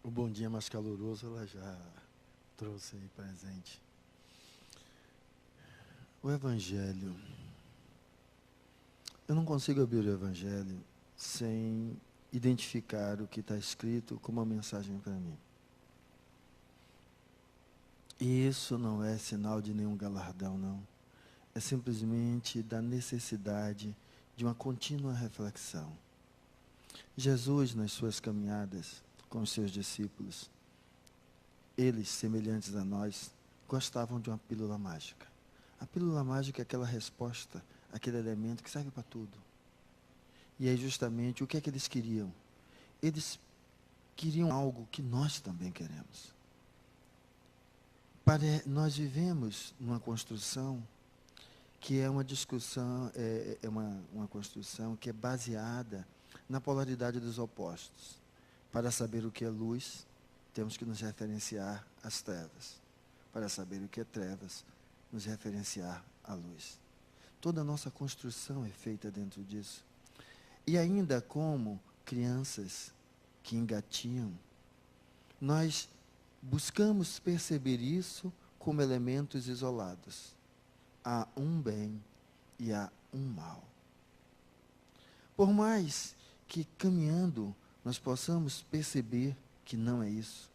O bom dia mais caloroso ela já trouxe aí presente. O Evangelho. Eu não consigo abrir o Evangelho sem identificar o que está escrito como uma mensagem para mim. E isso não é sinal de nenhum galardão, não. É simplesmente da necessidade de uma contínua reflexão. Jesus, nas suas caminhadas com os seus discípulos, eles, semelhantes a nós, gostavam de uma pílula mágica. A pílula mágica é aquela resposta, aquele elemento que serve para tudo. E aí justamente o que é que eles queriam? Eles queriam algo que nós também queremos. Nós vivemos numa construção que é uma discussão, uma construção que é baseada na polaridade dos opostos. Para saber o que é luz, temos que nos referenciar às trevas. Para saber o que é trevas, nos referenciar à luz. Toda a nossa construção é feita dentro disso. E ainda como crianças que engatiam, nós buscamos perceber isso como elementos isolados. Há um bem e há um mal. Por mais que caminhando nós possamos perceber que não é isso,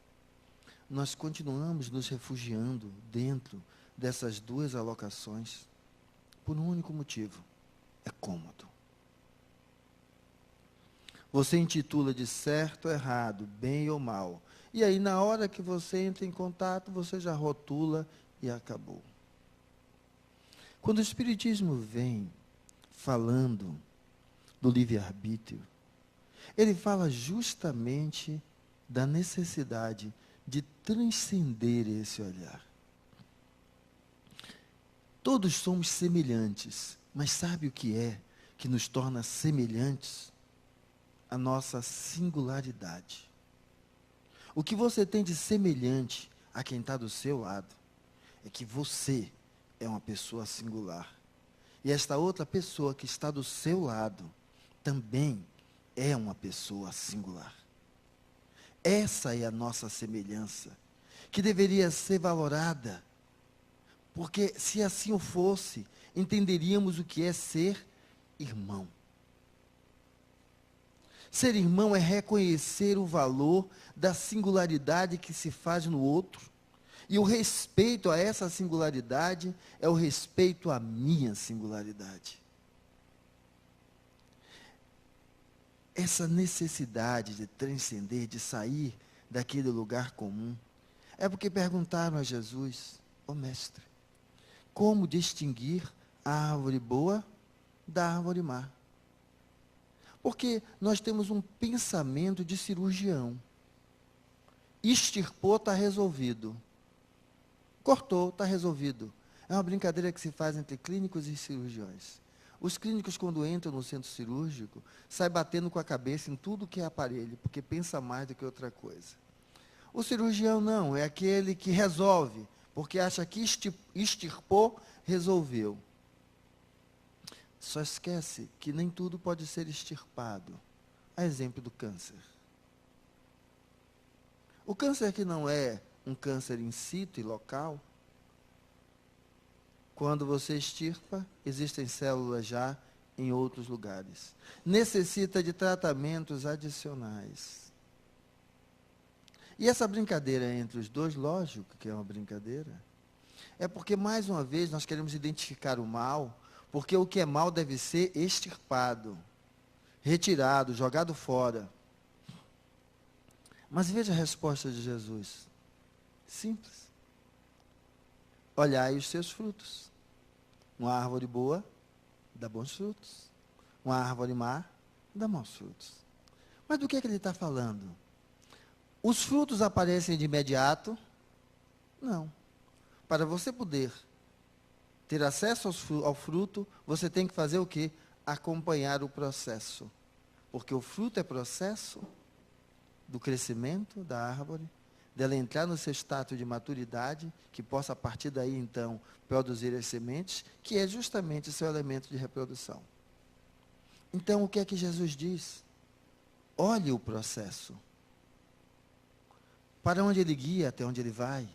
nós continuamos nos refugiando dentro dessas duas alocações por um único motivo: é cômodo. Você intitula de certo ou errado, bem ou mal. E aí, na hora que você entra em contato, você já rotula e acabou. Quando o Espiritismo vem falando do livre-arbítrio, ele fala justamente da necessidade de transcender esse olhar. Todos somos semelhantes, mas sabe o que é que nos torna semelhantes? A nossa singularidade. O que você tem de semelhante a quem está do seu lado é que você é uma pessoa singular. E esta outra pessoa que está do seu lado também é uma pessoa singular. Essa é a nossa semelhança, que deveria ser valorada, porque se assim o fosse, entenderíamos o que é ser irmão. Ser irmão é reconhecer o valor da singularidade que se faz no outro. E o respeito a essa singularidade é o respeito à minha singularidade. Essa necessidade de transcender, de sair daquele lugar comum, é porque perguntaram a Jesus: ó mestre, como distinguir a árvore boa da árvore má? Porque nós temos um pensamento de cirurgião. Extirpou, está resolvido. Cortou, está resolvido. É uma brincadeira que se faz entre clínicos e cirurgiões. Os clínicos, quando entram no centro cirúrgico, saem batendo com a cabeça em tudo que é aparelho, porque pensa mais do que outra coisa. O cirurgião não, é aquele que resolve, porque acha que extirpou, resolveu. Só esquece que nem tudo pode ser extirpado. A exemplo do câncer. O câncer que não é um câncer in situ e local, quando você extirpa, existem células já em outros lugares. Necessita de tratamentos adicionais. E essa brincadeira entre os dois, lógico que é uma brincadeira, é porque, mais uma vez, nós queremos identificar o mal, porque o que é mal deve ser extirpado, retirado, jogado fora. Mas veja a resposta de Jesus. Simples. Olhai os seus frutos. Uma árvore boa dá bons frutos. Uma árvore má dá maus frutos. Mas do que ele está falando? Os frutos aparecem de imediato? Não. Para você poder ter acesso ao fruto, você tem que fazer o quê? Acompanhar o processo. Porque o fruto é processo do crescimento da árvore, dela entrar no seu status de maturidade, que possa a partir daí então produzir as sementes, que é justamente o seu elemento de reprodução. Então o que é que Jesus diz? Olhe o processo. Para onde ele guia, até onde ele vai.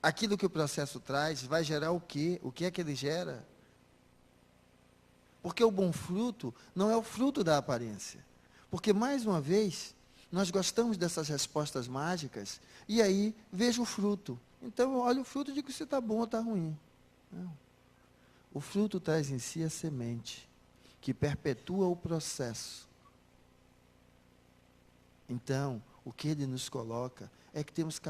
Aquilo que o processo traz vai gerar o quê? O que é que ele gera? Porque o bom fruto não é o fruto da aparência. Porque, mais uma vez, nós gostamos dessas respostas mágicas, e aí vejo o fruto. Então, eu olho o fruto e digo se está bom ou está ruim. Não. O fruto traz em si a semente, que perpetua o processo. Então, o que ele nos coloca é que temos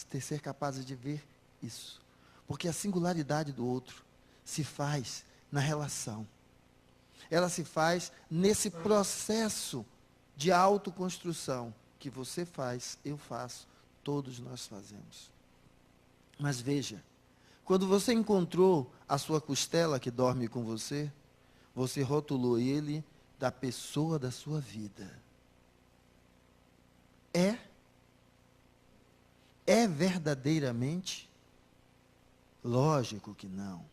de ser capazes de ver isso. Porque a singularidade do outro se faz na relação. Ela se faz nesse processo de autoconstrução que você faz, eu faço, todos nós fazemos. Mas veja, quando você encontrou a sua costela que dorme com você, você rotulou ele da pessoa da sua vida. É verdadeiramente? Lógico que não.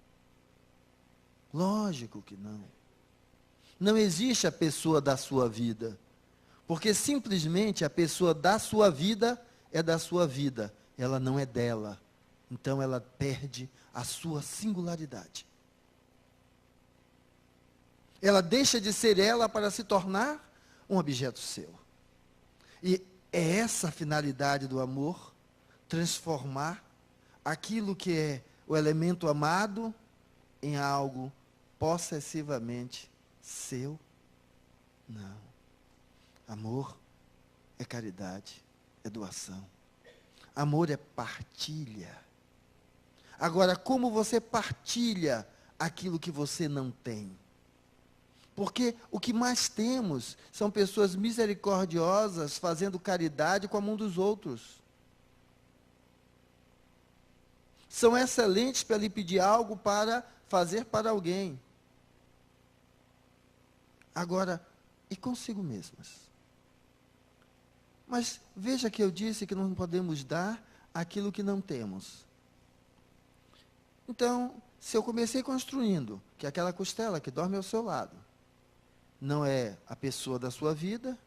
Lógico que não. Não existe a pessoa da sua vida. Porque simplesmente a pessoa da sua vida é da sua vida. Ela não é dela. Então ela perde a sua singularidade. Ela deixa de ser ela para se tornar um objeto seu. E é essa a finalidade do amor, transformar aquilo que é o elemento amado em algo possessivamente seu. Não. Amor é caridade, é doação. Amor é partilha. Agora, como você partilha aquilo que você não tem? Porque o que mais temos são pessoas misericordiosas fazendo caridade com a mão dos outros. São excelentes para lhe pedir algo para fazer para alguém. Agora, e consigo mesmas? Mas veja que eu disse que não podemos dar aquilo que não temos. Então, se eu comecei construindo que aquela costela que dorme ao seu lado não é a pessoa da sua vida,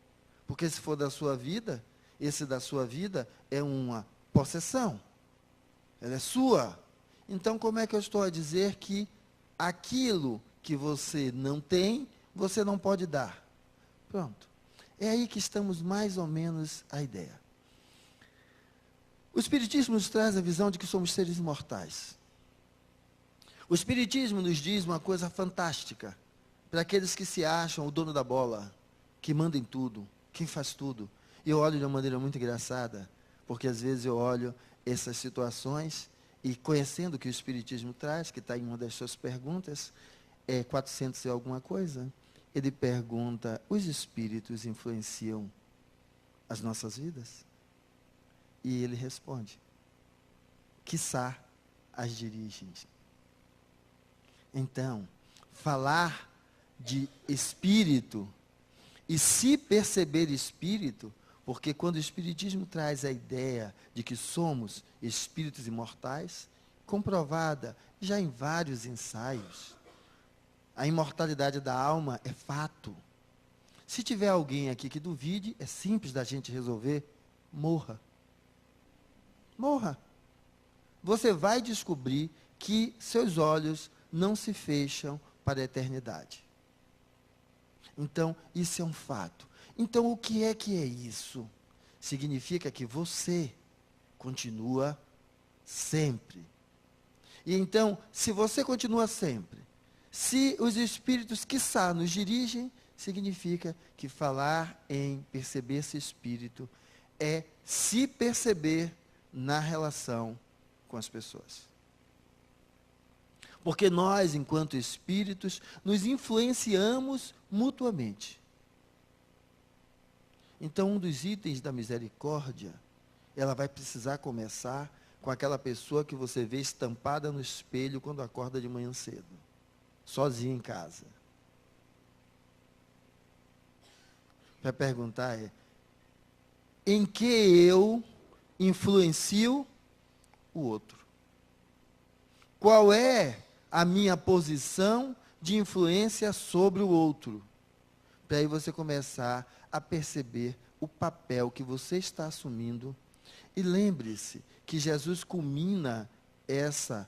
porque se for da sua vida, esse da sua vida é uma possessão. Ela é sua. Então, como é que eu estou a dizer que aquilo que você não tem, você não pode dar? Pronto. É aí que estamos mais ou menos a ideia. O Espiritismo nos traz a visão de que somos seres imortais. O Espiritismo nos diz uma coisa fantástica. Para aqueles que se acham o dono da bola, que manda em tudo, quem faz tudo. E eu olho de uma maneira muito engraçada, porque às vezes eu olho essas situações e conhecendo o que o Espiritismo traz, que está em uma das suas perguntas, 400 e alguma coisa, ele pergunta, os espíritos influenciam as nossas vidas? E ele responde, quiçá as dirigem. Então, falar de espírito e se perceber espírito, porque quando o Espiritismo traz a ideia de que somos espíritos imortais, comprovada já em vários ensaios, a imortalidade da alma é fato. Se tiver alguém aqui que duvide, é simples da gente resolver, morra. Morra. Você vai descobrir que seus olhos não se fecham para a eternidade. Então, isso é um fato. Então, o que é isso? Significa que você continua sempre. E então, se você continua sempre, se os espíritos, quiçá, nos dirigem, significa que falar em perceber esse espírito é se perceber na relação com as pessoas. Porque nós, enquanto espíritos, nos influenciamos mutuamente. Então, um dos itens da misericórdia, ela vai precisar começar com aquela pessoa que você vê estampada no espelho quando acorda de manhã cedo, sozinha em casa. Para perguntar em que eu influencio o outro? Qual é a minha posição de influência sobre o outro? Para aí você começar a perceber o papel que você está assumindo E lembre-se que Jesus culmina essa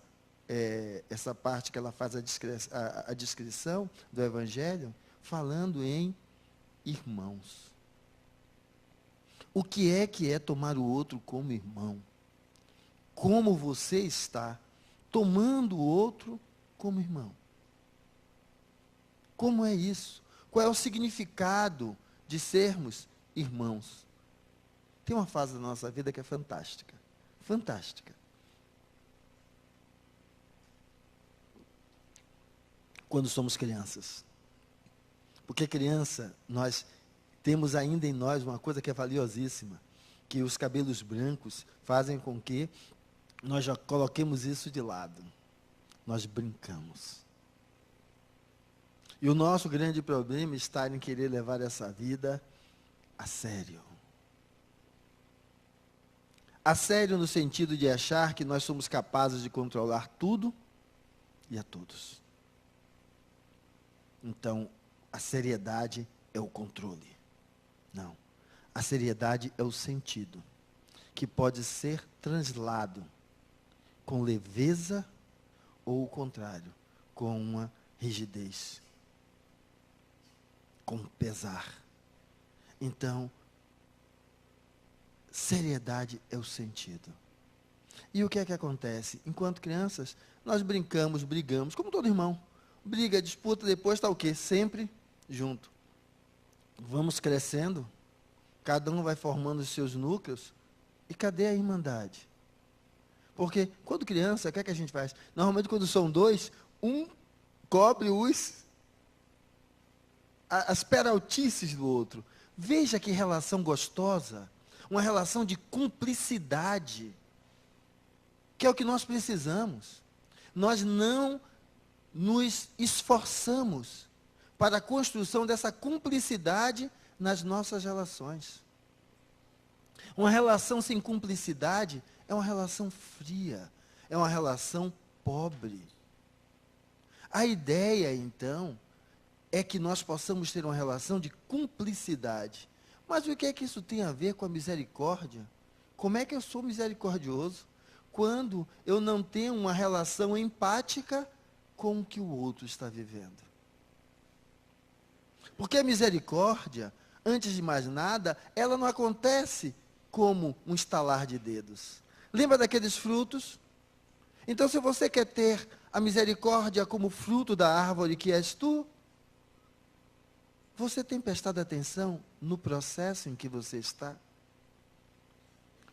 parte que ela faz a descrição do Evangelho, falando em irmãos. O que é tomar o outro como irmão? Como você está tomando o outro como irmão? Como é isso? Qual é o significado de sermos irmãos? Tem uma fase da nossa vida que é fantástica. Fantástica. Quando somos crianças. Porque criança, nós temos ainda em nós uma coisa que é valiosíssima, que os cabelos brancos fazem com que nós já coloquemos isso de lado. Nós brincamos. E o nosso grande problema está em querer levar essa vida a sério. A sério no sentido de achar que nós somos capazes de controlar tudo e a todos. Então, a seriedade é o controle. Não. A seriedade é o sentido, que pode ser translado com leveza ou o contrário, com uma rigidez, com pesar. Então, seriedade é o sentido. E o que é que acontece? Enquanto crianças, nós brincamos, brigamos, como todo irmão. Briga, disputa, depois está o quê? Sempre junto. Vamos crescendo, cada um vai formando os seus núcleos, e cadê a irmandade? Porque, quando criança, o que é que a gente faz? Normalmente, quando são dois, um cobre as peraltices do outro. Veja que relação gostosa, uma relação de cumplicidade, que é o que nós precisamos. Nós não nos esforçamos para a construção dessa cumplicidade nas nossas relações. Uma relação sem cumplicidade é uma relação fria, é uma relação pobre. A ideia, então, é que nós possamos ter uma relação de cumplicidade. Mas o que é que isso tem a ver com a misericórdia? Como é que eu sou misericordioso quando eu não tenho uma relação empática com o que o outro está vivendo? Porque a misericórdia, antes de mais nada, ela não acontece como um estalar de dedos. Lembra daqueles frutos? Então, se você quer ter a misericórdia como fruto da árvore que és tu, você tem prestado atenção no processo em que você está?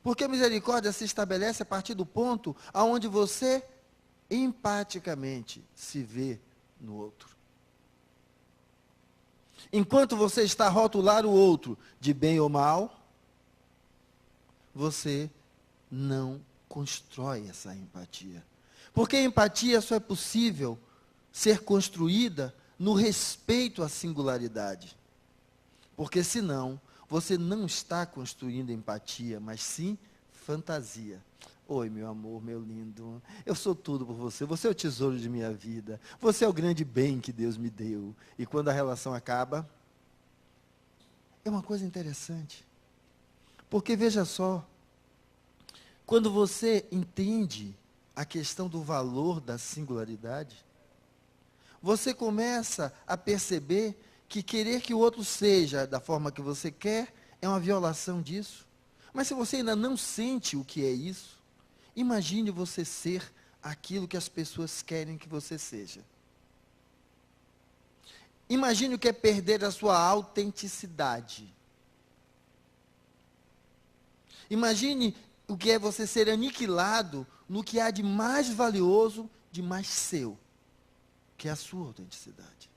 Porque a misericórdia se estabelece a partir do ponto aonde você empaticamente se vê no outro. Enquanto você está a rotular o outro de bem ou mal, você não constrói essa empatia. Porque a empatia só é possível ser construída no respeito à singularidade. Porque senão, você não está construindo empatia, mas sim fantasia. Oi, meu amor, meu lindo, eu sou tudo por você, você é o tesouro de minha vida, você é o grande bem que Deus me deu. E quando a relação acaba, é uma coisa interessante. Porque veja só, quando você entende a questão do valor da singularidade, você começa a perceber que querer que o outro seja da forma que você quer é uma violação disso. Mas se você ainda não sente o que é isso, imagine você ser aquilo que as pessoas querem que você seja. Imagine o que é perder a sua autenticidade. Imagine o que é você ser aniquilado no que há de mais valioso, de mais seu, que é a sua autenticidade.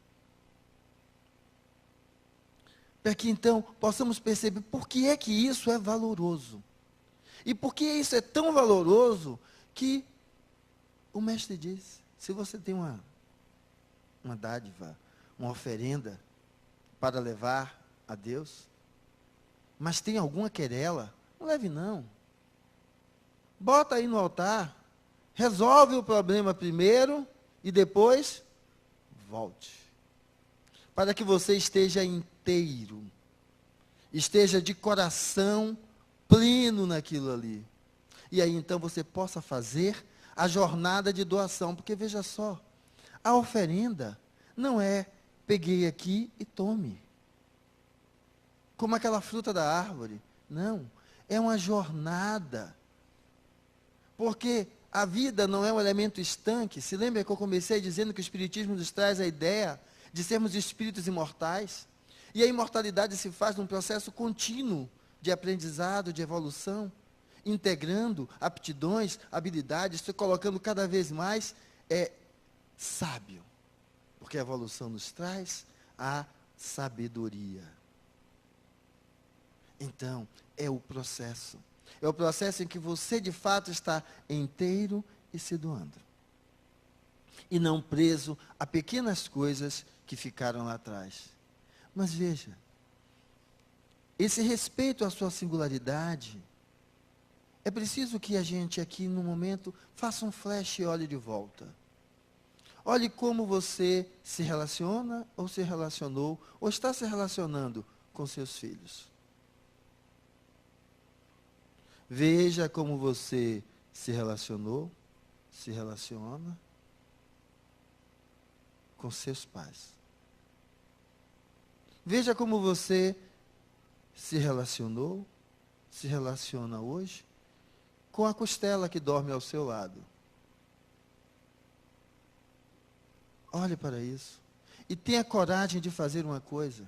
Para que então possamos perceber por que é que isso é valoroso. E por que isso é tão valoroso que o mestre diz, se você tem uma dádiva, uma oferenda para levar a Deus, mas tem alguma querela, não leve não. Bota aí no altar, resolve o problema primeiro e depois volte. Para que você esteja inteiro, esteja de coração pleno naquilo ali. E aí então você possa fazer a jornada de doação, porque veja só, a oferenda não é peguei aqui e tome, como aquela fruta da árvore. Não, é uma jornada. Porque a vida não é um elemento estanque. Se lembra que eu comecei dizendo que o Espiritismo nos traz a ideia de sermos espíritos imortais? E a imortalidade se faz num processo contínuo de aprendizado, de evolução, integrando aptidões, habilidades, se colocando cada vez mais sábio. Porque a evolução nos traz a sabedoria. Então, é o processo. É o processo em que você, de fato, está inteiro e se doando. E não preso a pequenas coisas que ficaram lá atrás. Mas veja, esse respeito à sua singularidade, é preciso que a gente aqui, no momento, faça um flash e olhe de volta. Olhe como você se relaciona, ou se relacionou, ou está se relacionando com seus filhos. Veja como você se relacionou, se relaciona com seus pais. Veja como você se relacionou, se relaciona hoje com a costela que dorme ao seu lado. Olhe para isso. E tenha coragem de fazer uma coisa.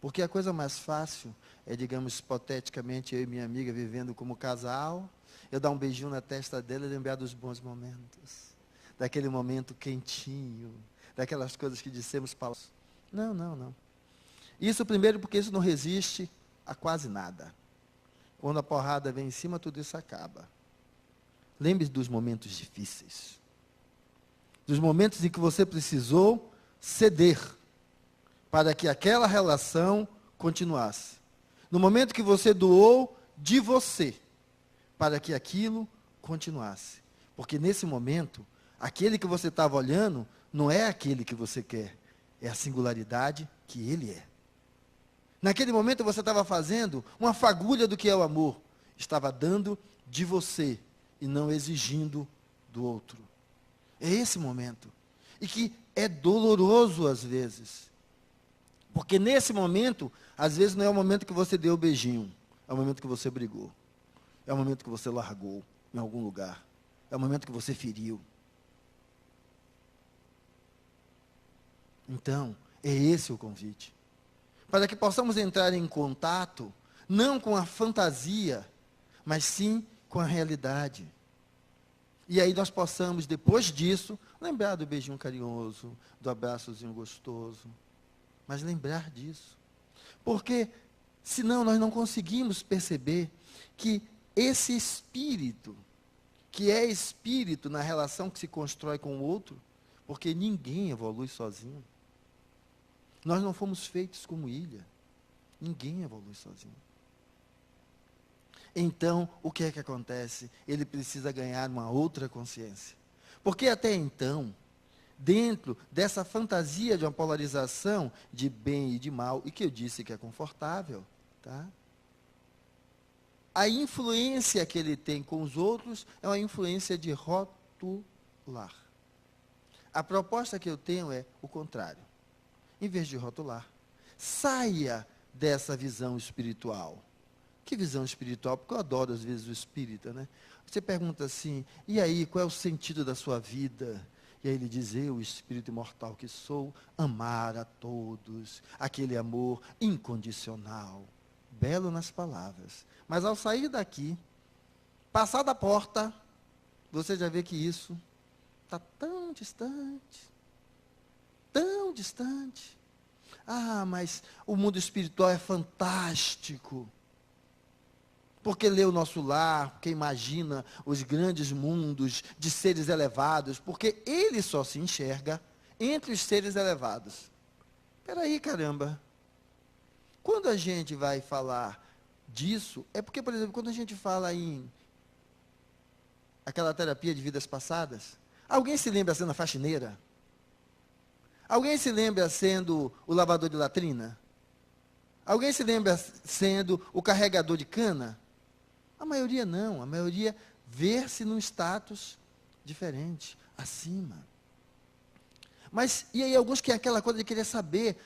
Porque a coisa mais fácil é, digamos, hipoteticamente, eu e minha amiga vivendo como casal, eu dar um beijinho na testa dela e lembrar dos bons momentos. Daquele momento quentinho, daquelas coisas que dissemos. Não. Isso primeiro porque isso não resiste a quase nada. Quando a porrada vem em cima, tudo isso acaba. Lembre-se dos momentos difíceis. Dos momentos em que você precisou ceder para que aquela relação continuasse. No momento que você doou de você para que aquilo continuasse. Porque nesse momento, aquele que você estava olhando não é aquele que você quer, é a singularidade que ele é. Naquele momento você estava fazendo uma fagulha do que é o amor. Estava dando de você e não exigindo do outro. É esse momento. E que é doloroso às vezes. Porque nesse momento, às vezes não é o momento que você deu o beijinho. É o momento que você brigou. É o momento que você largou em algum lugar. É o momento que você feriu. Então, é esse o convite. Para que possamos entrar em contato, não com a fantasia, mas sim com a realidade. E aí nós possamos, depois disso, lembrar do beijinho carinhoso, do abraçozinho gostoso. Mas lembrar disso. Porque, senão nós não conseguimos perceber que esse espírito, que é espírito na relação que se constrói com o outro, porque ninguém evolui sozinho. Nós não fomos feitos como ilha. Ninguém evolui sozinho. Então, o que é que acontece? Ele precisa ganhar uma outra consciência. Porque até então, dentro dessa fantasia de uma polarização de bem e de mal, e que eu disse que é confortável, tá? A influência que ele tem com os outros é uma influência de rotular. A proposta que eu tenho é o contrário. Em vez de rotular, saia dessa visão espiritual. Que visão espiritual? Porque eu adoro, às vezes, o espírita, né? Você pergunta assim, e aí, qual é o sentido da sua vida? E aí ele diz, eu, espírito imortal que sou, amar a todos, aquele amor incondicional. Belo nas palavras. Mas ao sair daqui, passar da porta, você já vê que isso está tão distante. Tão distante. Ah, mas o mundo espiritual é fantástico. Porque lê o nosso lar, porque imagina os grandes mundos de seres elevados, porque ele só se enxerga entre os seres elevados. Espera aí, caramba. Quando a gente vai falar disso, é porque, por exemplo, quando a gente fala em aquela terapia de vidas passadas, alguém se lembra sendo a faxineira? Alguém se lembra sendo o lavador de latrina? Alguém se lembra sendo o carregador de cana? A maioria não, a maioria vê-se num status diferente, acima. Mas, e aí alguns que é aquela coisa de querer saber,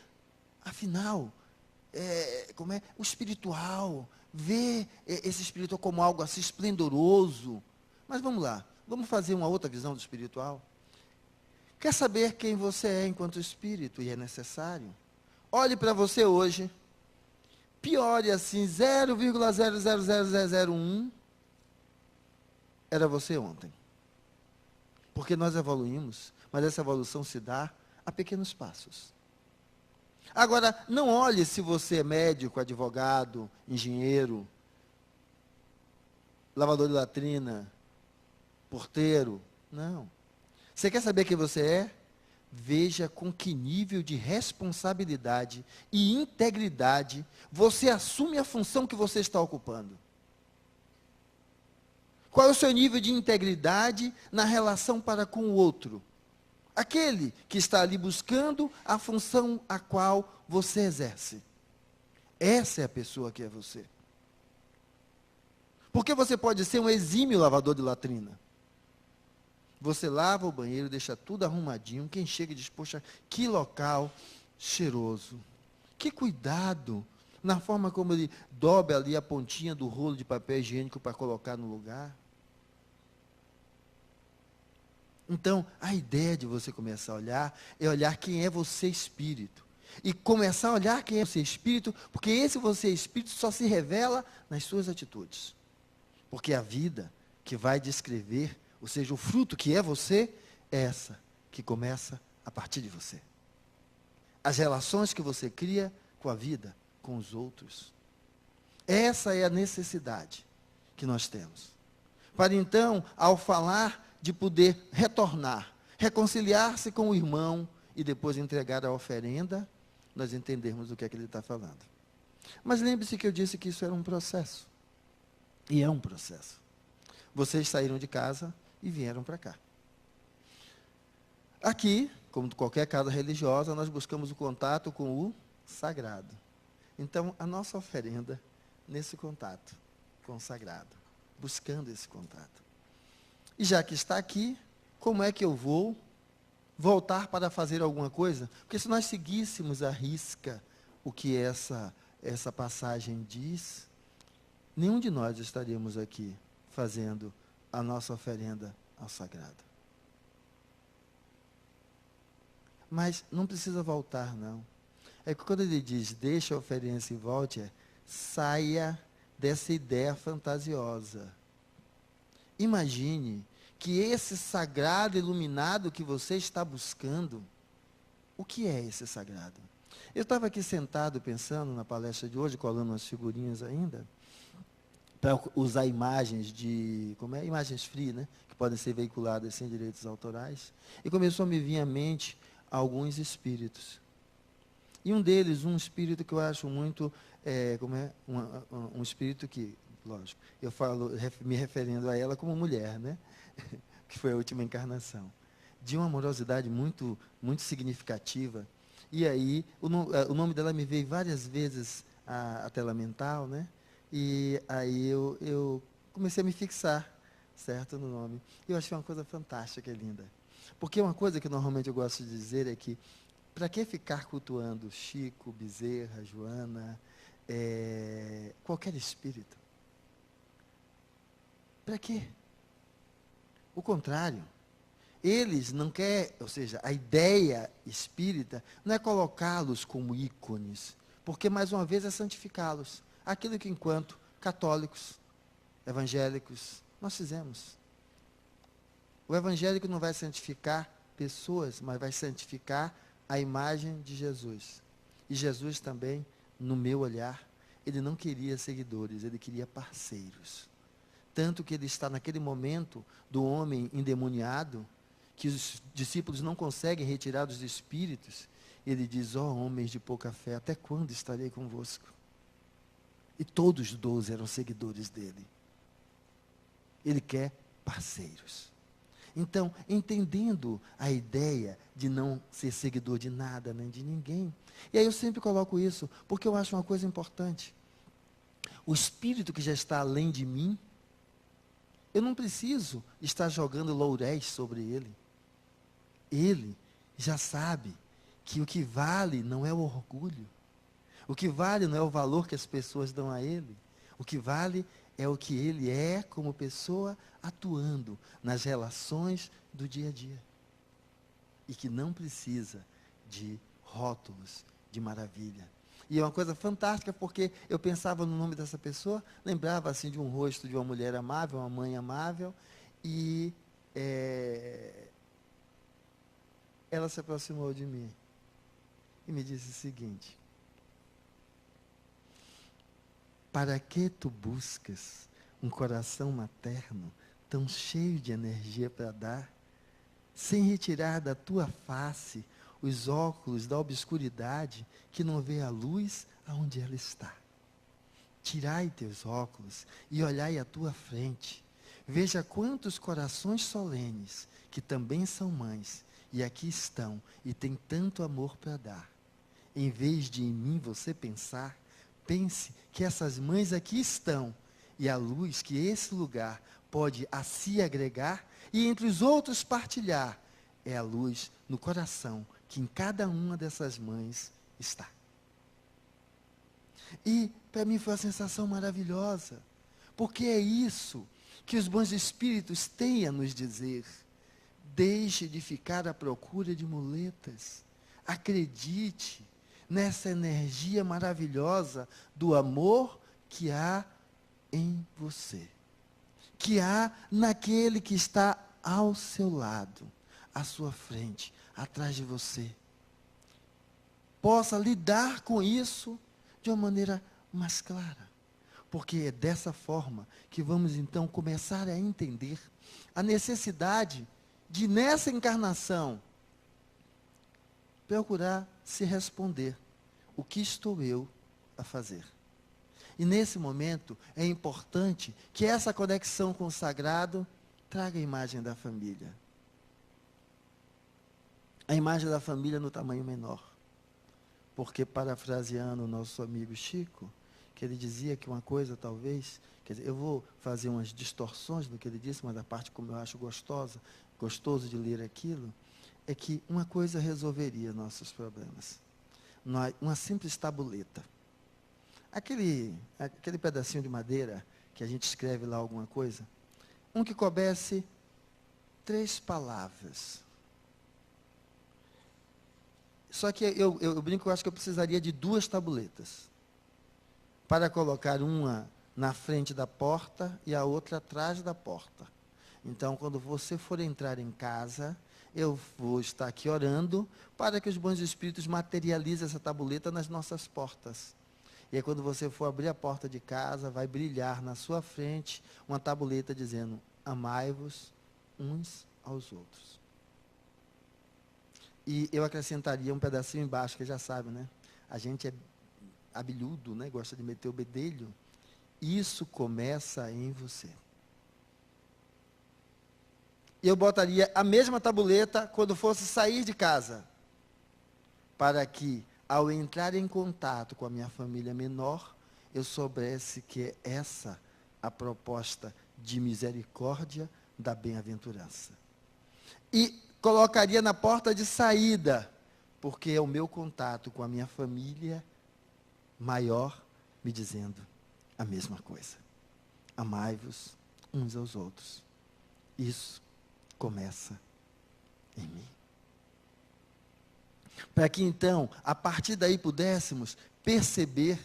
afinal, como é? O espiritual, ver esse espiritual como algo assim esplendoroso. Mas vamos lá, vamos fazer uma outra visão do espiritual. Quer saber quem você é enquanto espírito, e é necessário? Olhe para você hoje, piore assim, 0,000001 era você ontem. Porque nós evoluímos, mas essa evolução se dá a pequenos passos. Agora, não olhe se você é médico, advogado, engenheiro, lavador de latrina, porteiro. Não. Você quer saber quem você é? Veja com que nível de responsabilidade e integridade você assume a função que você está ocupando. Qual é o seu nível de integridade na relação para com o outro? Aquele que está ali buscando a função a qual você exerce. Essa é a pessoa que é você. Porque você pode ser um exímio lavador de latrina. Você lava o banheiro, deixa tudo arrumadinho. Quem chega e diz, poxa, que local cheiroso. Que cuidado na forma como ele dobra ali a pontinha do rolo de papel higiênico para colocar no lugar. Então, a ideia de você começar a olhar é olhar quem é você espírito. E começar a olhar quem é você espírito, porque esse você espírito só se revela nas suas atitudes. Porque a vida que vai descrever, ou seja, o fruto que é você, é essa que começa a partir de você. As relações que você cria com a vida, com os outros. Essa é a necessidade que nós temos. Para então, ao falar de poder retornar, reconciliar-se com o irmão e depois entregar a oferenda, nós entendermos o que é que ele está falando. Mas lembre-se que eu disse que isso era um processo. E é um processo. Vocês saíram de casa e vieram para cá. Aqui, como qualquer casa religiosa, nós buscamos o contato com o sagrado. Então, a nossa oferenda nesse contato com o sagrado, buscando esse contato. E já que está aqui, como é que eu vou voltar para fazer alguma coisa? Porque se nós seguíssemos à risca o que essa passagem diz, nenhum de nós estaríamos aqui fazendo a nossa oferenda ao sagrado. Mas não precisa voltar, não. É que quando ele diz, deixa a oferenda e volte, saia dessa ideia fantasiosa. Imagine que esse sagrado iluminado que você está buscando, o que é esse sagrado? Eu estava aqui sentado pensando na palestra de hoje, colando umas figurinhas ainda, para usar imagens imagens free, né? Que podem ser veiculadas sem direitos autorais. E começou a me vir à mente alguns espíritos. E um deles, um espírito que eu acho muito, um espírito que, lógico, eu falo, me referindo a ela como mulher, né? Que foi a última encarnação. De uma amorosidade muito, muito significativa. E aí, o nome dela me veio várias vezes à tela mental, né? E aí eu comecei a me fixar, certo, no nome. E eu achei uma coisa fantástica e linda. Porque uma coisa que normalmente eu gosto de dizer é que, para que ficar cultuando Chico, Bezerra, Joana, qualquer espírito? Para quê? O contrário. Eles não querem, ou seja, a ideia espírita não é colocá-los como ícones, porque, mais uma vez, é santificá-los. Aquilo que, enquanto católicos, evangélicos, nós fizemos. O evangélico não vai santificar pessoas, mas vai santificar a imagem de Jesus. E Jesus também, no meu olhar, ele não queria seguidores, ele queria parceiros. Tanto que ele está naquele momento do homem endemoniado, que os discípulos não conseguem retirar dos espíritos. Ele diz, ó homens de pouca fé, até quando estarei convosco? E todos os 12 eram seguidores dele. Ele quer parceiros. Então, entendendo a ideia de não ser seguidor de nada, nem de ninguém. E aí eu sempre coloco isso, porque eu acho uma coisa importante. o Espírito que já está além de mim, eu não preciso estar jogando louréis sobre ele. Ele já sabe que o que vale não é o orgulho. O que vale não é o valor que as pessoas dão a ele. O que vale é o que ele é como pessoa atuando nas relações do dia a dia. E que não precisa de rótulos de maravilha. E é uma coisa fantástica, porque eu pensava no nome dessa pessoa, lembrava assim de um rosto de uma mulher amável, uma mãe amável, e ela se aproximou de mim e me disse o seguinte: para que tu buscas um coração materno tão cheio de energia para dar, sem retirar da tua face os óculos da obscuridade que não vê a luz aonde ela está? Tirai teus óculos e olhai à tua frente. Veja quantos corações solenes, que também são mães, e aqui estão, e têm tanto amor para dar. Em vez de em mim você pensar, pense que essas mães aqui estão, e a luz que esse lugar pode a si agregar, e entre os outros partilhar, é a luz no coração, que em cada uma dessas mães está. E para mim foi uma sensação maravilhosa, porque é isso que os bons espíritos têm a nos dizer. Deixe de ficar à procura de muletas. Acredite nessa energia maravilhosa do amor que há em você, que há naquele que está ao seu lado, à sua frente, atrás de você. Possa lidar com isso de uma maneira mais clara. Porque é dessa forma que vamos então começar a entender a necessidade de, nessa encarnação, procurar se responder: o que estou eu a fazer? E nesse momento é importante que essa conexão com o sagrado traga a imagem da família. A imagem da família no tamanho menor. Porque, parafraseando o nosso amigo Chico, que ele dizia que uma coisa talvez, quer dizer, eu vou fazer umas distorções do que ele disse, mas a parte como eu acho gostoso de ler aquilo, é que uma coisa resolveria nossos problemas. Uma simples tabuleta. Aquele pedacinho de madeira que a gente escreve lá alguma coisa, um que coubesse 3 palavras. Só que eu brinco, eu acho que eu precisaria de 2 tabuletas, para colocar uma na frente da porta e a outra atrás da porta. Então, quando você for entrar em casa, eu vou estar aqui orando para que os bons espíritos materializem essa tabuleta nas nossas portas. E aí, quando você for abrir a porta de casa, vai brilhar na sua frente uma tabuleta dizendo: amai-vos uns aos outros. E eu acrescentaria um pedacinho embaixo, que já sabe, né? A gente é habilhudo, né? Gosta de meter o bedelho. Isso começa em você. E eu botaria a mesma tabuleta quando fosse sair de casa, para que, ao entrar em contato com a minha família menor, eu soubesse que é essa a proposta de misericórdia da bem-aventurança. E colocaria na porta de saída, porque é o meu contato com a minha família maior me dizendo a mesma coisa. Amai-vos uns aos outros. Isso começa em mim. Para que então, a partir daí pudéssemos perceber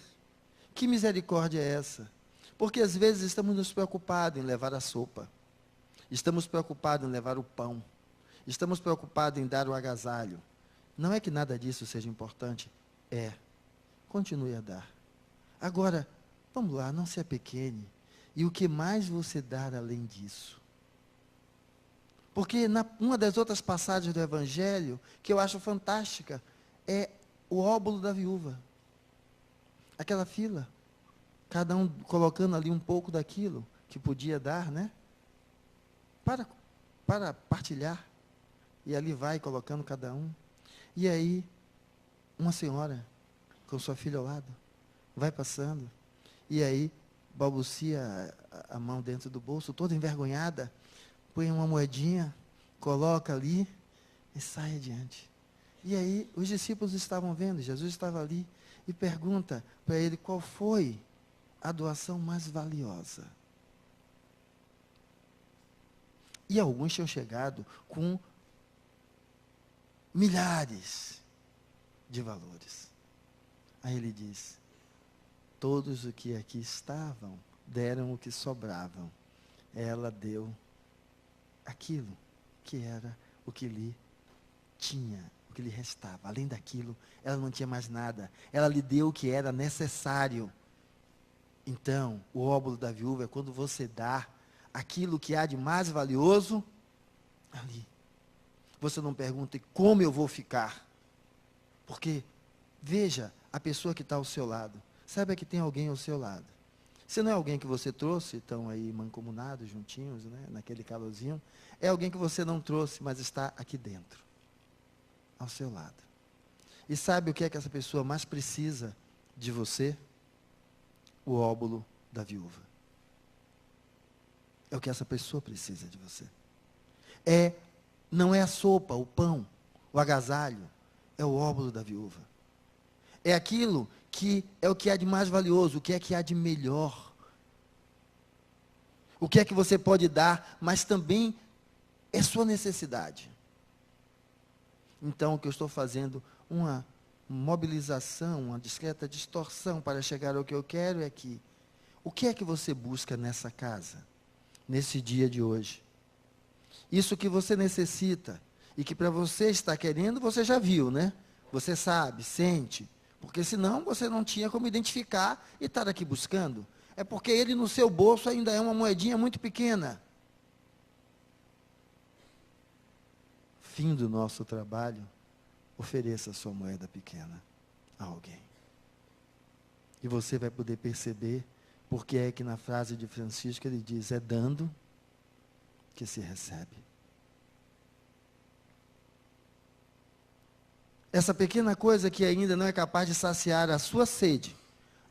que misericórdia é essa. Porque às vezes estamos nos preocupados em levar a sopa. Estamos preocupados em levar o pão. Estamos preocupados em dar o agasalho. Não é que nada disso seja importante. É. Continue a dar. Agora, vamos lá, não se apequene. E o que mais você dar além disso? Porque uma das outras passagens do Evangelho, que eu acho fantástica, é o óbolo da viúva. Aquela fila. Cada um colocando ali um pouco daquilo que podia dar, né? Para partilhar. E ali vai colocando cada um. E aí, uma senhora, com sua filha ao lado, vai passando. E aí, balbucia a mão dentro do bolso, toda envergonhada, põe uma moedinha, coloca ali e sai adiante. E aí os discípulos estavam vendo, Jesus estava ali e pergunta para ele qual foi a doação mais valiosa. E alguns tinham chegado com milhares de valores. Aí ele diz: todos os que aqui estavam deram o que sobravam. Ela deu aquilo que era o que lhe tinha, o que lhe restava. Além daquilo, ela não tinha mais nada. Ela lhe deu o que era necessário. Então, o óbolo da viúva é quando você dá aquilo que há de mais valioso ali. Você não pergunta como eu vou ficar. Porque, veja, a pessoa que está ao seu lado. Saiba que tem alguém ao seu lado. Se não é alguém que você trouxe, estão aí mancomunados, juntinhos, né, naquele calorzinho, é alguém que você não trouxe, mas está aqui dentro, ao seu lado. E sabe o que é que essa pessoa mais precisa de você? O óbolo da viúva. É o que essa pessoa precisa de você. Não é a sopa, o pão, o agasalho, é o óbolo da viúva. É aquilo que é o que há de mais valioso, o que é que há de melhor. O que é que você pode dar, mas também é sua necessidade. Então, o que eu estou fazendo, uma mobilização, uma discreta distorção para chegar ao que eu quero é que, o que é que você busca nessa casa, nesse dia de hoje? Isso que você necessita e que para você está querendo, você já viu, né? Você sabe, sente, porque senão você não tinha como identificar e estar aqui buscando. É porque ele no seu bolso ainda é uma moedinha muito pequena. Fim do nosso trabalho, ofereça a sua moeda pequena a alguém. E você vai poder perceber porque é que na frase de Francisco ele diz, é dando que se recebe. Essa pequena coisa que ainda não é capaz de saciar a sua sede,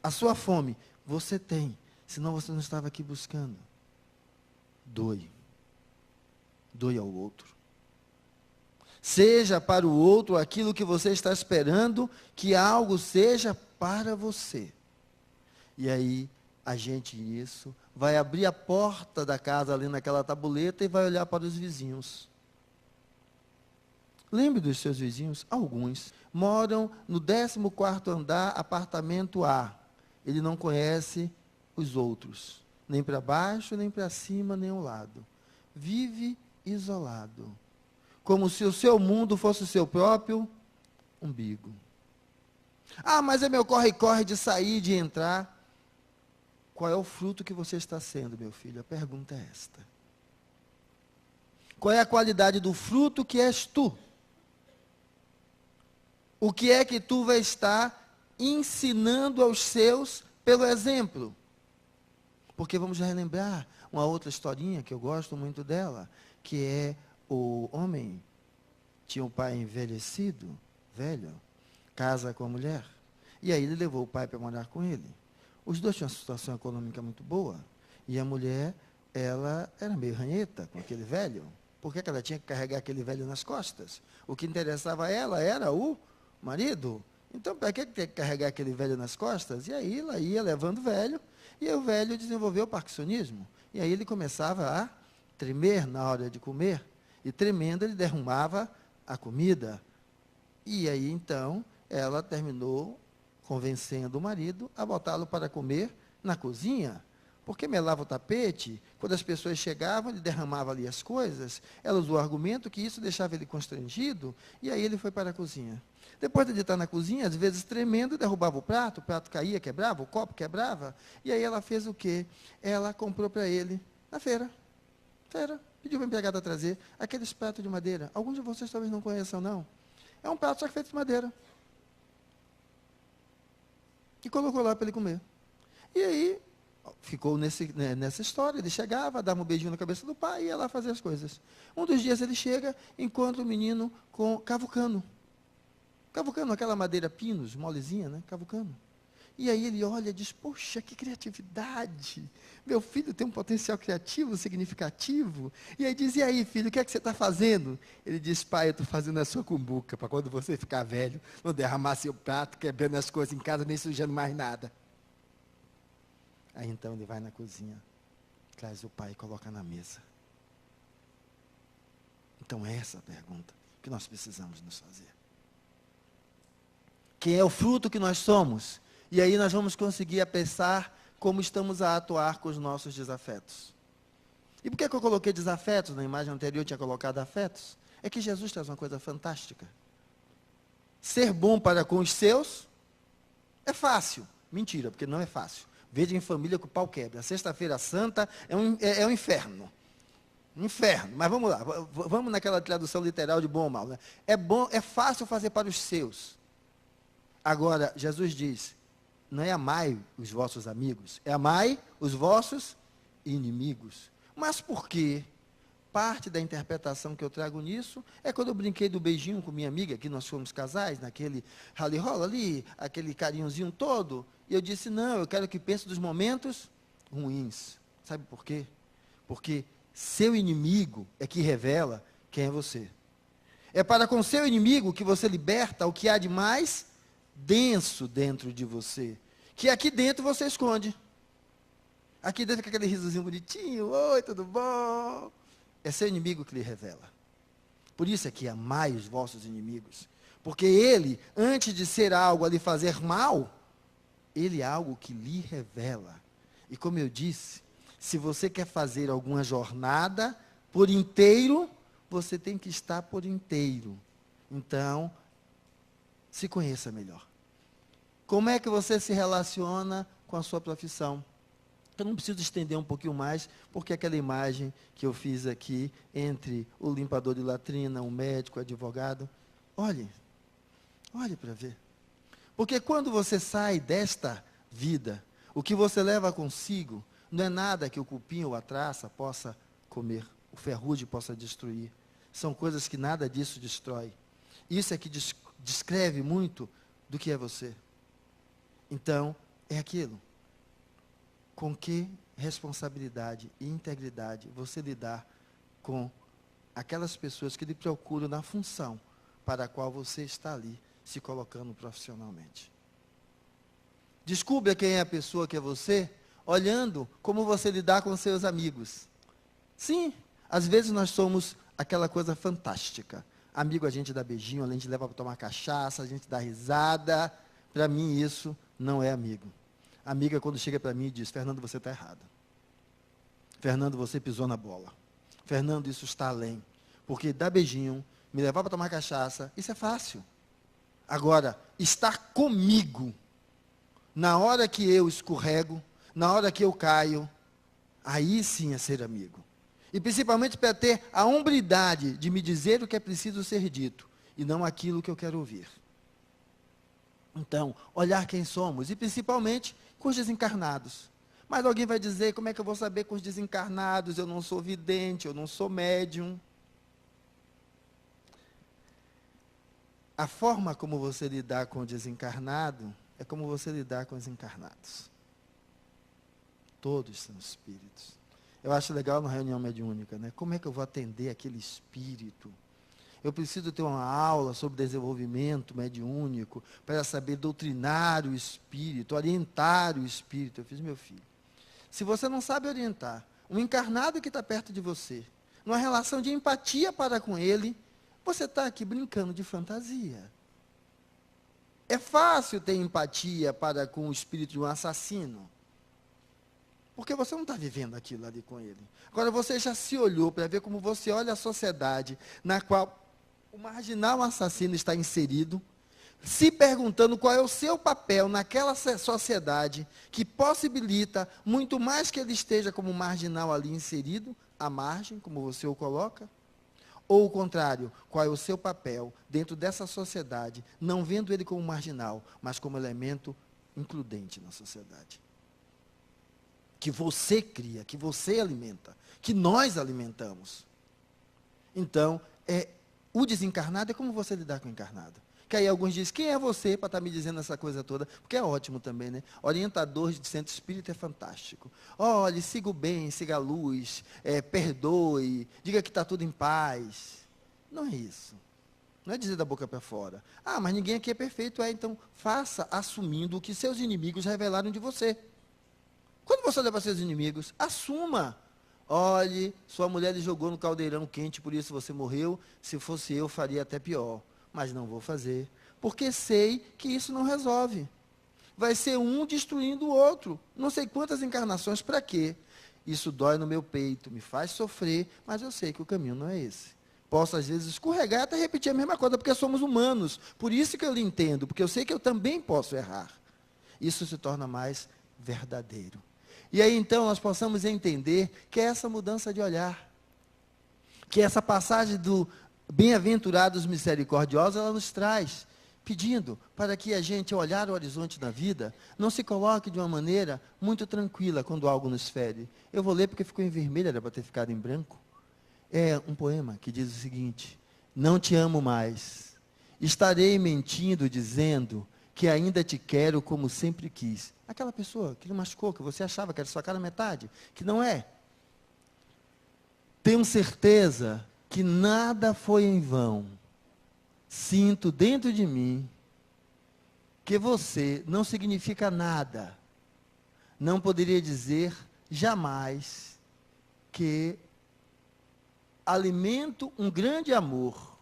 a sua fome, você tem, senão você não estava aqui buscando. Doe. Doe ao outro. Seja para o outro aquilo que você está esperando que algo seja para você. E aí, a gente isso vai abrir a porta da casa ali naquela tabuleta e vai olhar para os vizinhos. Lembre dos seus vizinhos, alguns moram no 14º andar, apartamento A. Ele não conhece os outros, nem para baixo, nem para cima, nem ao lado. Vive isolado, como se o seu mundo fosse o seu próprio umbigo. Ah, mas é meu corre-corre de sair, de entrar. Qual é o fruto que você está sendo, meu filho? A pergunta é esta. Qual é a qualidade do fruto que és tu? O que é que tu vai estar ensinando aos seus pelo exemplo? Porque vamos relembrar uma outra historinha que eu gosto muito dela, que é o homem, tinha um pai envelhecido, velho, casa com a mulher, e aí ele levou o pai para morar com ele. Os dois tinham uma situação econômica muito boa, e a mulher, ela era meio ranheta com aquele velho. Por que ela tinha que carregar aquele velho nas costas? O que interessava a ela era o marido. Então, para que ter que carregar aquele velho nas costas? E aí ela ia levando o velho, e aí o velho desenvolveu o parkinsonismo. E aí ele começava a tremer na hora de comer, e tremendo ele derrumava a comida. E aí então ela terminou convencendo o marido a botá-lo para comer na cozinha, porque melava o tapete, quando as pessoas chegavam, ele derramava ali as coisas, ela usou o argumento que isso deixava ele constrangido, e aí ele foi para a cozinha. Depois de estar na cozinha, às vezes tremendo, derrubava o prato caía, quebrava, o copo quebrava, e aí ela fez o quê? Ela comprou para ele, na feira, pediu para a empregada trazer aqueles pratos de madeira, alguns de vocês talvez não conheçam não, é um prato só feito de madeira, e colocou lá para ele comer. E aí, ficou nessa história, ele chegava, dava um beijinho na cabeça do pai e ia lá fazer as coisas. Um dos dias ele chega, encontra o menino cavucando. Cavucando aquela madeira pinos, molezinha, né? Cavucando. E aí ele olha e diz, poxa, que criatividade. Meu filho tem um potencial criativo, significativo. E aí diz, e aí, filho, o que é que você está fazendo? Ele diz, pai, eu estou fazendo a sua cumbuca, para quando você ficar velho, não derramar seu prato, quebrando as coisas em casa, nem sujando mais nada. Aí então ele vai na cozinha, traz o pai e coloca na mesa. Então é essa a pergunta que nós precisamos nos fazer. Quem é o fruto que nós somos? E aí nós vamos conseguir apressar como estamos a atuar com os nossos desafetos. E por que eu coloquei desafetos? Na imagem anterior eu tinha colocado afetos. É que Jesus traz uma coisa fantástica. Ser bom para com os seus é fácil. Mentira, porque não é fácil. Veja em família que o pau quebra. A sexta-feira santa é um inferno. Inferno. Mas vamos lá. Vamos naquela tradução literal de bom ou mal. Né? É fácil fazer para os seus. Agora, Jesus diz, não é amai os vossos amigos, é amai os vossos inimigos. Mas por quê? Parte da interpretação que eu trago nisso é quando eu brinquei do beijinho com minha amiga, que nós fomos casais, naquele rally-rola ali, aquele carinhozinho todo, e eu disse, não, eu quero que pense dos momentos ruins. Sabe por quê? Porque seu inimigo é que revela quem é você. É para com seu inimigo que você liberta o que há de mais denso dentro de você, que aqui dentro você esconde. Aqui dentro fica aquele risozinho bonitinho, oi, tudo bom? É seu inimigo que lhe revela. Por isso é que amai os vossos inimigos, porque ele, antes de ser algo a lhe fazer mal, ele é algo que lhe revela. E como eu disse, se você quer fazer alguma jornada por inteiro, você tem que estar por inteiro. Então, se conheça melhor. Como é que você se relaciona com a sua profissão? Eu não preciso estender um pouquinho mais, porque aquela imagem que eu fiz aqui, entre o limpador de latrina, o médico, o advogado, olhe para ver. Porque quando você sai desta vida, o que você leva consigo, não é nada que o cupim ou a traça possa comer, o ferrugem possa destruir. São coisas que nada disso destrói. Isso é que descreve muito do que é você. Então, é aquilo. Com que responsabilidade e integridade você lidar com aquelas pessoas que lhe procuram na função para a qual você está ali se colocando profissionalmente. Descubra quem é a pessoa que é você, olhando como você lidar com seus amigos. Sim, às vezes nós somos aquela coisa fantástica. Amigo, a gente dá beijinho, a gente leva para tomar cachaça, a gente dá risada. Para mim, isso não é amigo. Amiga, quando chega para mim e diz, Fernando, você está errado. Fernando, você pisou na bola. Fernando, isso está além. Porque dar beijinho, me levar para tomar cachaça, isso é fácil. Agora, estar comigo, na hora que eu escorrego, na hora que eu caio, aí sim é ser amigo. E principalmente para ter a hombridade de me dizer o que é preciso ser dito, e não aquilo que eu quero ouvir. Então, olhar quem somos, e principalmente com os desencarnados. Mas alguém vai dizer, como é que eu vou saber com os desencarnados? Eu não sou vidente, eu não sou médium. A forma como você lidar com o desencarnado é como você lidar com os encarnados. Todos são espíritos. Eu acho legal na reunião mediúnica, né? Como é que eu vou atender aquele espírito? Eu preciso ter uma aula sobre desenvolvimento mediúnico para saber doutrinar o espírito, orientar o espírito. Eu fiz, meu filho, se você não sabe orientar um encarnado que está perto de você, numa relação de empatia para com ele, você está aqui brincando de fantasia. É fácil ter empatia para com o espírito de um assassino, porque você não está vivendo aquilo ali com ele. Agora, você já se olhou para ver como você olha a sociedade na qual o marginal assassino está inserido, se perguntando qual é o seu papel naquela sociedade que possibilita, muito mais que ele esteja como marginal ali inserido, à margem, como você o coloca, ou o contrário, qual é o seu papel dentro dessa sociedade, não vendo ele como marginal, mas como elemento includente na sociedade. Que você cria, que você alimenta, que nós alimentamos. Então, o desencarnado é como você lidar com o encarnado. Que aí alguns dizem, quem é você para estar me dizendo essa coisa toda? Porque é ótimo também, né? Orientador de centro espírita é fantástico. Olhe, siga o bem, siga a luz, perdoe, diga que está tudo em paz. Não é isso. Não é dizer da boca para fora. Ah, mas ninguém aqui é perfeito. Então faça assumindo o que seus inimigos revelaram de você. Quando você olha para seus inimigos, assuma. Olhe, sua mulher lhe jogou no caldeirão quente, por isso você morreu. Se fosse eu, faria até pior. Mas não vou fazer. Porque sei que isso não resolve. Vai ser um destruindo o outro. Não sei quantas encarnações, para quê? Isso dói no meu peito, me faz sofrer, mas eu sei que o caminho não é esse. Posso, às vezes, escorregar e até repetir a mesma coisa, porque somos humanos. Por isso que eu lhe entendo, porque eu sei que eu também posso errar. Isso se torna mais verdadeiro. E aí, então, nós possamos entender que é essa mudança de olhar. Que essa passagem do bem-aventurados misericordiosos, ela nos traz, pedindo para que a gente, ao olhar o horizonte da vida, não se coloque de uma maneira muito tranquila quando algo nos fere. Eu vou ler porque ficou em vermelho, era para ter ficado em branco. É um poema que diz o seguinte: não te amo mais, estarei mentindo dizendo que ainda te quero como sempre quis. Aquela pessoa que lhe machucou, que você achava que era sua cara metade, que não é. Tenho certeza que nada foi em vão. Sinto dentro de mim que você não significa nada. Não poderia dizer jamais que alimento um grande amor.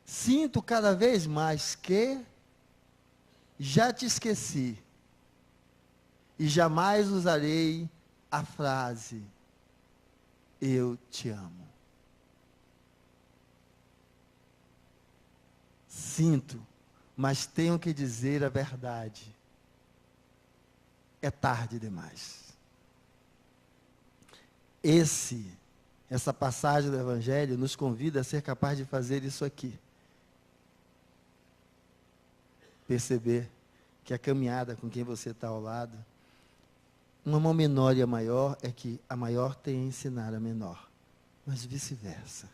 Sinto cada vez mais que já te esqueci. E jamais usarei a frase eu te amo. Sinto, mas tenho que dizer a verdade. É tarde demais. Essa passagem do Evangelho nos convida a ser capaz de fazer isso aqui. Perceber que a caminhada com quem você está ao lado, uma mão menor e a maior, é que a maior tem a ensinar a menor. Mas vice-versa.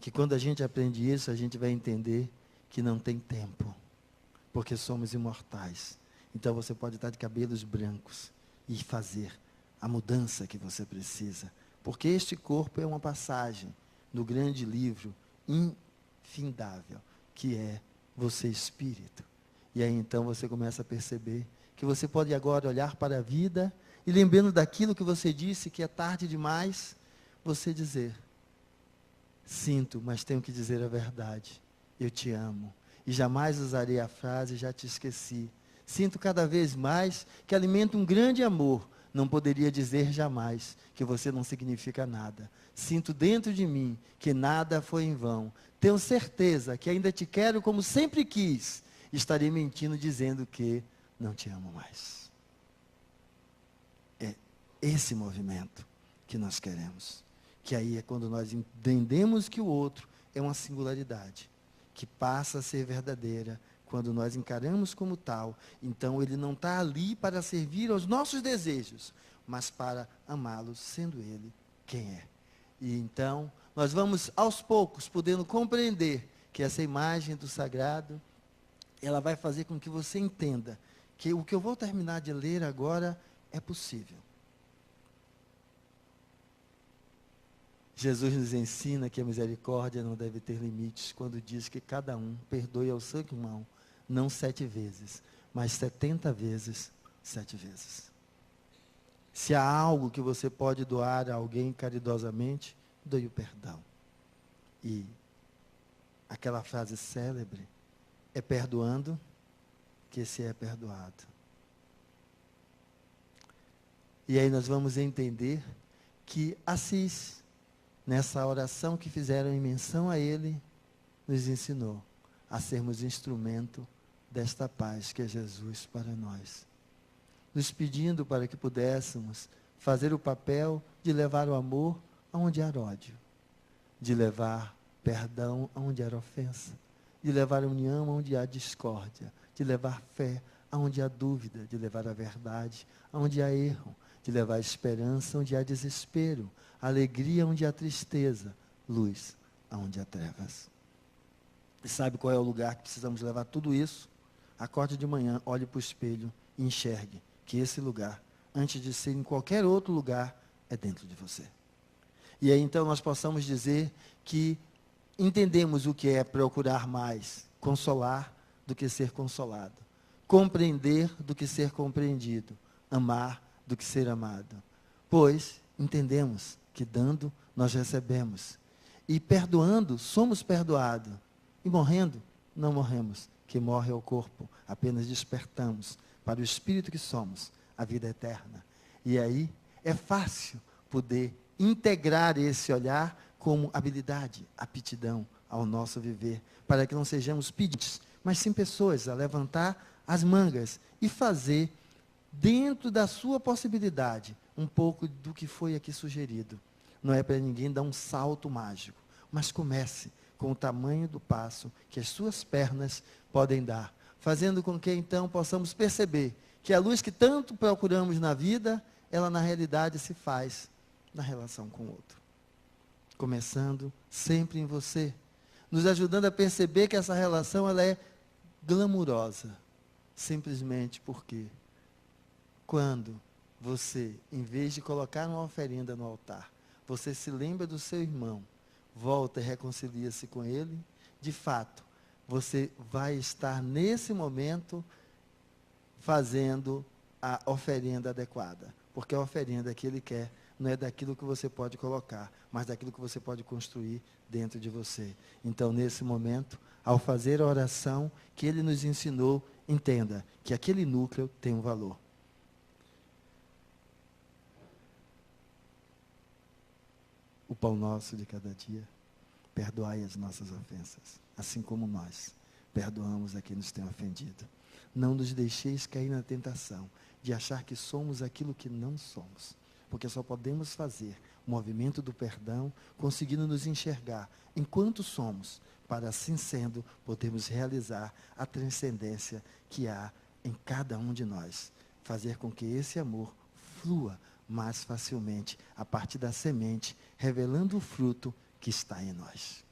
Que quando a gente aprende isso, a gente vai entender que não tem tempo. Porque somos imortais. Então você pode estar de cabelos brancos e fazer a mudança que você precisa. Porque este corpo é uma passagem no grande livro infindável, que é você espírito. E aí então você começa a perceber que você pode agora olhar para a vida e, lembrando daquilo que você disse, que é tarde demais, você dizer: sinto, mas tenho que dizer a verdade. Eu te amo. E jamais usarei a frase já te esqueci. Sinto cada vez mais que alimento um grande amor. Não poderia dizer jamais que você não significa nada. Sinto dentro de mim que nada foi em vão. Tenho certeza que ainda te quero como sempre quis. Estarei mentindo dizendo que não te amo mais. É esse movimento que nós queremos. Que aí é quando nós entendemos que o outro é uma singularidade, que passa a ser verdadeira, quando nós encaramos como tal. Então ele não está ali para servir aos nossos desejos, mas para amá-lo, sendo ele quem é. E então nós vamos aos poucos podendo compreender que essa imagem do sagrado, ela vai fazer com que você entenda que o que eu vou terminar de ler agora é possível. Jesus nos ensina que a misericórdia não deve ter limites quando diz que cada um perdoe ao seu irmão, não 7 vezes, mas 70 vezes, 7 vezes. Se há algo que você pode doar a alguém caridosamente, doe o perdão. E aquela frase célebre, é perdoando que se é perdoado. E aí nós vamos entender que Assis, nessa oração que fizeram em menção a ele, nos ensinou a sermos instrumento desta paz que é Jesus para nós. Nos pedindo para que pudéssemos fazer o papel de levar o amor aonde há ódio, de levar perdão aonde há ofensa, de levar a união aonde há discórdia, de levar fé aonde há dúvida, de levar a verdade aonde há erro, de levar esperança onde há desespero, alegria onde há tristeza, luz aonde há trevas. e sabe qual é o lugar que precisamos levar tudo isso, acorde de manhã, olhe para o espelho e enxergue que esse lugar, antes de ser em qualquer outro lugar, é dentro de você. E aí então nós possamos dizer que entendemos o que é procurar mais, consolar do que ser consolado, compreender do que ser compreendido, amar do que ser amado. Pois entendemos que dando nós recebemos, e perdoando somos perdoados, e morrendo não morremos, que morre é o corpo, apenas despertamos para o espírito que somos, a vida eterna. E aí é fácil poder integrar esse olhar como habilidade, aptidão ao nosso viver, para que não sejamos pedintes, mas sim pessoas a levantar as mangas e fazer, dentro da sua possibilidade, um pouco do que foi aqui sugerido. Não é para ninguém dar um salto mágico, mas comece com o tamanho do passo que as suas pernas podem dar, fazendo com que então possamos perceber que a luz que tanto procuramos na vida, ela na realidade se faz na relação com o outro. Começando sempre em você, nos ajudando a perceber que essa relação ela é glamurosa, simplesmente porque quando você, em vez de colocar uma oferenda no altar, você se lembra do seu irmão, volta e reconcilia-se com ele, de fato, você vai estar nesse momento fazendo a oferenda adequada, porque a oferenda que ele quer não é daquilo que você pode colocar, mas daquilo que você pode construir dentro de você. Então, nesse momento, ao fazer a oração que ele nos ensinou, entenda que aquele núcleo tem um valor. O pão nosso de cada dia, perdoai as nossas ofensas, assim como nós perdoamos a quem nos tem ofendido. Não nos deixeis cair na tentação de achar que somos aquilo que não somos, porque só podemos fazer o movimento do perdão conseguindo nos enxergar enquanto somos, para assim sendo, podermos realizar a transcendência que há em cada um de nós. Fazer com que esse amor flua mais facilmente a partir da semente, revelando o fruto que está em nós.